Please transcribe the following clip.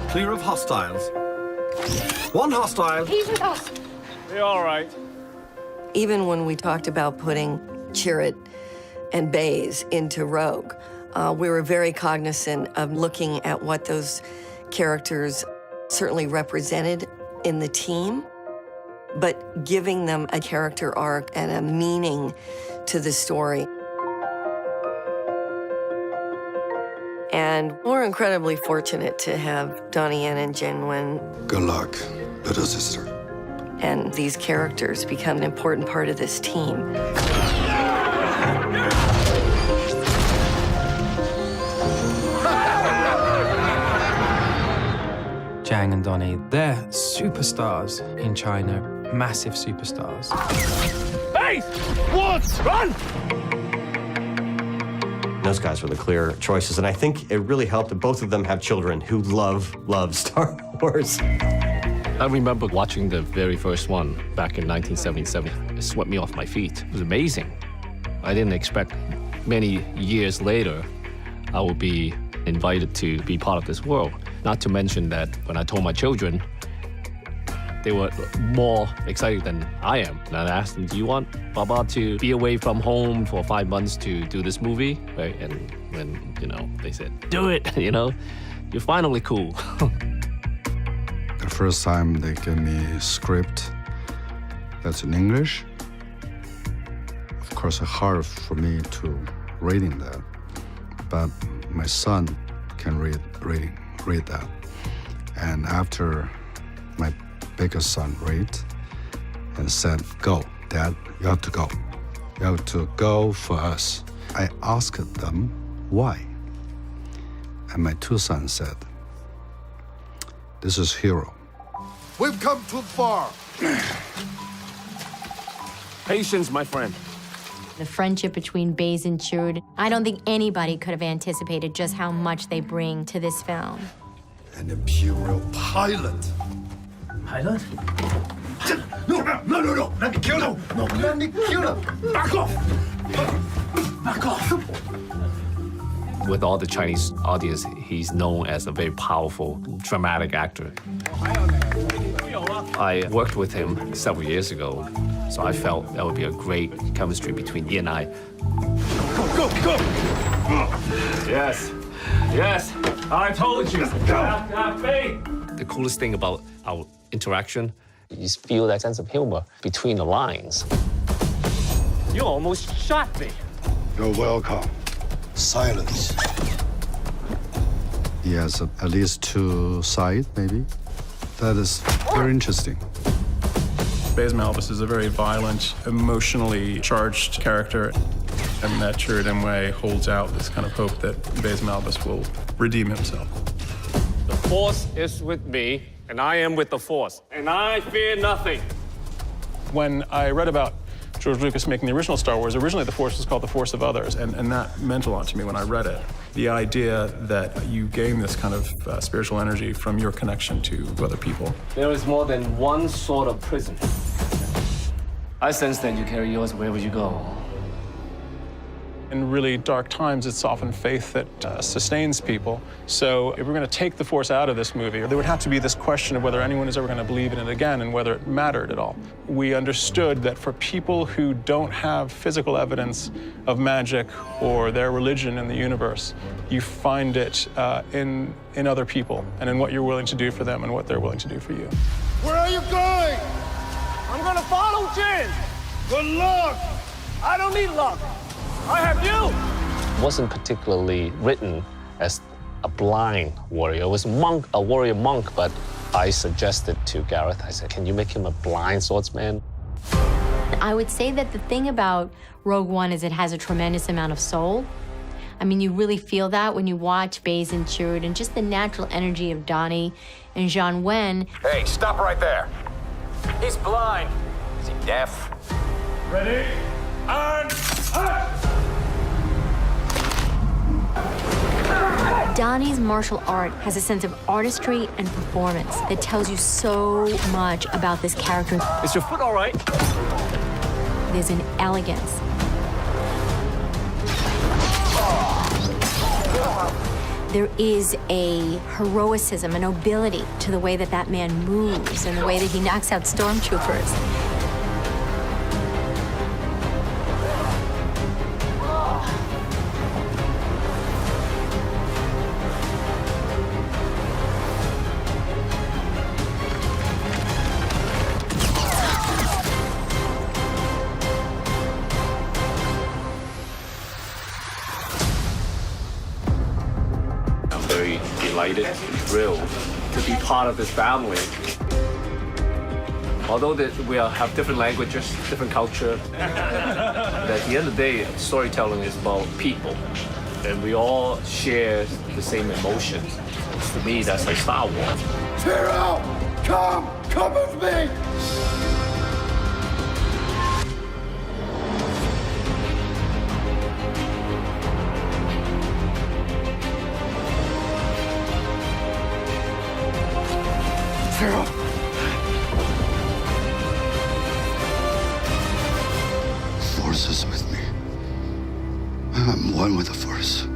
Clear of hostiles. One hostile. He's with us. They're all right. Even when we talked about putting Chirrut and Baze into Rogue, we were very cognizant of looking at what those characters certainly represented in the team, but giving them a character arc and a meaning to the story. And we're incredibly fortunate to have Donnie Yen and Jen Wen. Good luck, little sister. And these characters become an important part of this team. Zhang and Donnie, they're superstars in China, massive superstars. Baze! Whills! Run! Those guys were the clear choices, and I think it really helped that both of them have children who love Star Wars. I remember watching the very first one back in 1977. It swept me off my feet. It was amazing. I didn't expect many years later I would be invited to be part of this world. Not to mention that when I told my children, they were more excited than I am. And I asked them, do you want Baba to be away from home for 5 months to do this movie? Right? And when, they said, do it, you're finally cool. The first time they gave me a script that's in English, of course, it's hard for me to reading that, but my son can read that. And after my biggest son read and said, go, Dad, you have to go. You have to go for us. I asked them why. And my two sons said, this is hero. We've come too far. Patience, my friend. The friendship between Baze and Chirrut, I don't think anybody could have anticipated just how much they bring to this film. An imperial pilot. Pilot? No, let me kill him. No, let me kill him. Back off. Back off. With all the Chinese audience, he's known as a very powerful, dramatic actor. I worked with him several years ago, so I felt that would be a great chemistry between he and I. Go! Yes, I told you. Have faith. The coolest thing about our interaction, you feel that sense of humor between the lines. You almost shot me. You're welcome. Silence. He has at least two sides, maybe. That is very interesting. Baze Malbus is a very violent, emotionally charged character, and that Chirrut Imwe holds out this kind of hope that Baze Malbus will redeem himself. The Force is with me, and I am with the Force, and I fear nothing. When I read about George Lucas making the original Star Wars, originally the Force was called the Force of Others, and that meant a lot to me when I read it. The idea that you gain this kind of spiritual energy from your connection to other people. There is more than one sort of prison. I sense that you carry yours wherever you go. In really dark times, it's often faith that sustains people. So if we're going to take the Force out of this movie, there would have to be this question of whether anyone is ever going to believe in it again and whether it mattered at all. We understood that for people who don't have physical evidence of magic or their religion in the universe, you find it in other people and in what you're willing to do for them and what they're willing to do for you. Where are you going? I'm gonna follow Jin. Good luck. I don't need luck. I have you. It wasn't particularly written as a blind warrior. It was a warrior monk, but I suggested to Gareth, I said, can you make him a blind swordsman? I would say that the thing about Rogue One is it has a tremendous amount of soul. I mean, you really feel that when you watch Baze and Chirrut and just the natural energy of Donnie and Jen Wen. Hey, stop right there. He's blind. Is he deaf? Ready? And Donnie's martial art has a sense of artistry and performance that tells you so much about this character. is your foot all right? There's an elegance. There is a heroicism, a nobility to the way that that man moves and the way that he knocks out stormtroopers. I'm very delighted and thrilled to be part of this family. Although we have different languages, different culture, at the end of the day, storytelling is about people. And we all share the same emotions. To me, that's like Star Wars. Chirrut! Come with me! Chirrut! Force is with me. I'm one with the Force.